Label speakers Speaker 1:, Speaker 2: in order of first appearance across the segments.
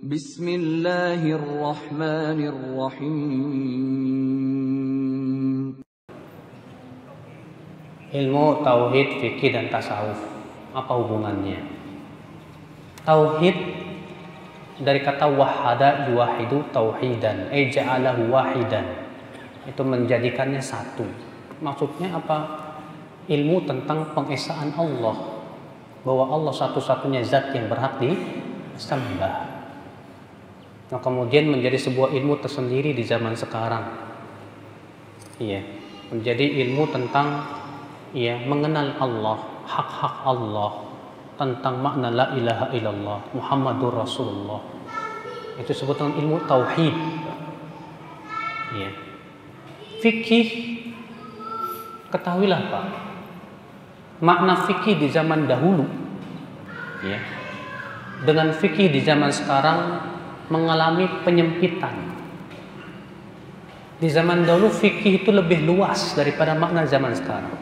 Speaker 1: Bismillahirrahmanirrahim.
Speaker 2: Ilmu tauhid, fikih dan tasawuf, apa hubungannya? Tauhid dari kata wahada yuwahidu tauhidan, ja'alahu wahidan. Itu menjadikannya satu. Maksudnya apa? Ilmu tentang pengesaan Allah, bahwa Allah satu-satunya zat yang berhak disembah. Nah, kemudian menjadi sebuah ilmu tersendiri di zaman sekarang. Iya, menjadi ilmu tentang mengenal Allah, hak-hak Allah, tentang makna la ilaha illallah Muhammadur Rasulullah. Itu disebut dengan ilmu tauhid. Iya. Fikih, ketahuilah Pak, makna fikih di zaman dahulu dengan fikih di zaman sekarang mengalami penyempitan. Di zaman dahulu fikih itu lebih luas daripada makna zaman sekarang.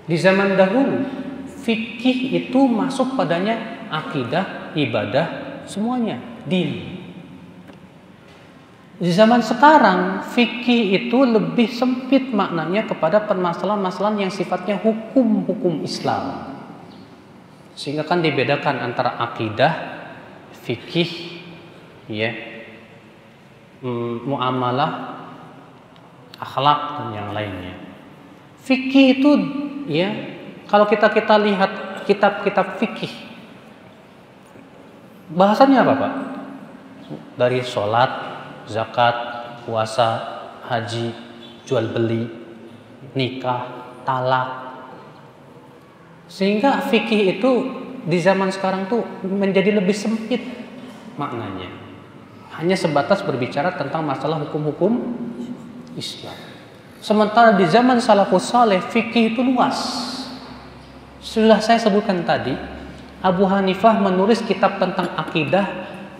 Speaker 2: Di zaman dahulu fikih itu masuk padanya akidah, ibadah, semuanya, din. Di zaman sekarang fikih itu lebih sempit maknanya kepada permasalahan-permasalahan yang sifatnya hukum-hukum Islam. Sehingga kan dibedakan antara akidah, fikih, muamalah, akhlak dan yang lainnya. Fikih itu kalau kita lihat kitab-kitab fikih, bahasannya apa Pak? Dari sholat, zakat, puasa, haji, jual beli, nikah, talak. Sehingga fikih itu di zaman sekarang tuh menjadi lebih sempit maknanya. Hanya sebatas berbicara tentang masalah hukum-hukum Islam. Sementara di zaman salafus saleh fikih itu luas. Sudah saya sebutkan tadi, Abu Hanifah menulis kitab tentang akidah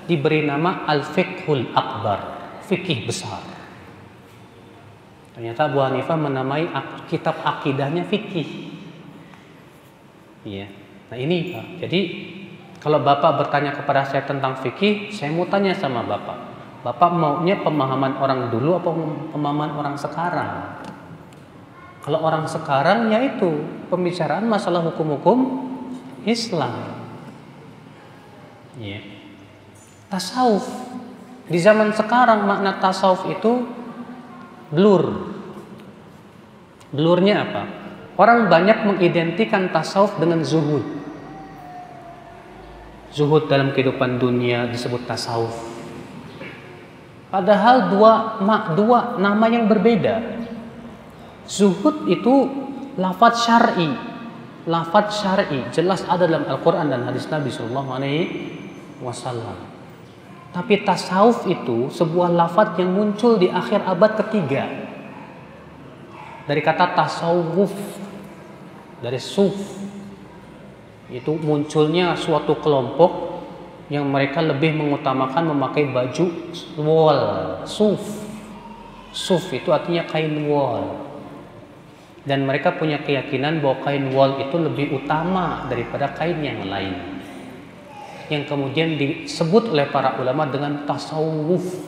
Speaker 2: diberi nama Al-Fiqhul Akbar, fikih besar. Ternyata Abu Hanifah menamai kitab akidahnya fikih. Nah ini Pak. Jadi kalau Bapak bertanya kepada saya tentang fikih, saya mau tanya sama Bapak. Bapak maunya pemahaman orang dulu atau pemahaman orang sekarang? Kalau orang sekarang yaitu pembicaraan masalah hukum-hukum Islam. Tasawuf. Di zaman sekarang makna tasawuf itu blur. Blurnya apa? Orang banyak mengidentikan tasawuf dengan zuhud. Zuhud dalam kehidupan dunia disebut tasawuf. Padahal dua nama yang berbeda. Zuhud itu lafadz syar'i. Lafadz syar'i jelas ada dalam Al-Quran dan hadis Nabi SAW. Tapi tasawuf itu sebuah lafadz yang muncul di akhir abad ketiga. Dari kata tasawuf, dari suf. Itu munculnya suatu kelompok yang mereka lebih mengutamakan memakai baju wol, suf. Suf itu artinya kain wol. Dan mereka punya keyakinan bahwa kain wol itu lebih utama daripada kain yang lain. Yang kemudian disebut oleh para ulama dengan tasawuf.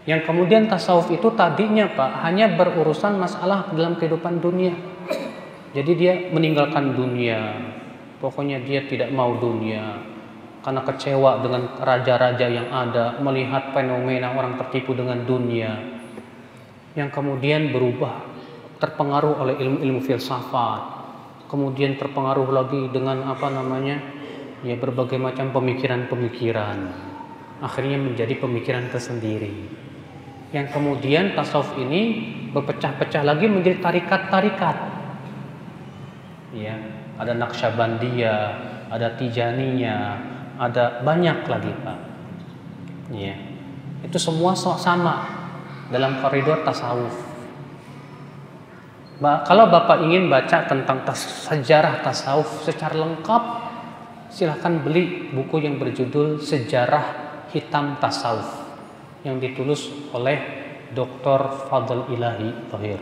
Speaker 2: Yang kemudian tasawuf itu tadinya Pak hanya berurusan masalah dalam kehidupan dunia. Jadi dia meninggalkan dunia. Pokoknya dia tidak mau dunia karena kecewa dengan raja-raja yang ada, melihat fenomena orang tertipu dengan dunia. Yang kemudian berubah, terpengaruh oleh ilmu-ilmu filsafat. Kemudian terpengaruh lagi dengan berbagai macam pemikiran-pemikiran. Akhirnya menjadi pemikiran tersendiri. Yang kemudian tasawuf ini berpecah-pecah lagi menjadi tarikat-tarikat. Ada Naqsyabandiyah, ada Tijaniyah, ada banyak lagi Pak. Itu semua sama dalam koridor tasawuf. Kalau Bapak ingin baca tentang sejarah tasawuf secara lengkap, silahkan beli buku yang berjudul Sejarah Hitam Tasawuf yang ditulis oleh Dr. Fadl Ilahi Thohir.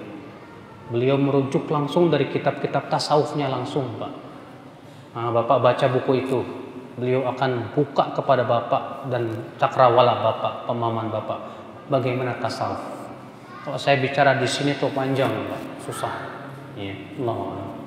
Speaker 2: Beliau merujuk langsung dari kitab-kitab tasawufnya langsung Pak. Bapak baca buku itu, beliau akan buka kepada Bapak dan cakrawala Bapak, pemahaman Bapak, bagaimana tasawuf. Kalau saya bicara di sini tuh panjang, Pak, susah. Ya, Allah.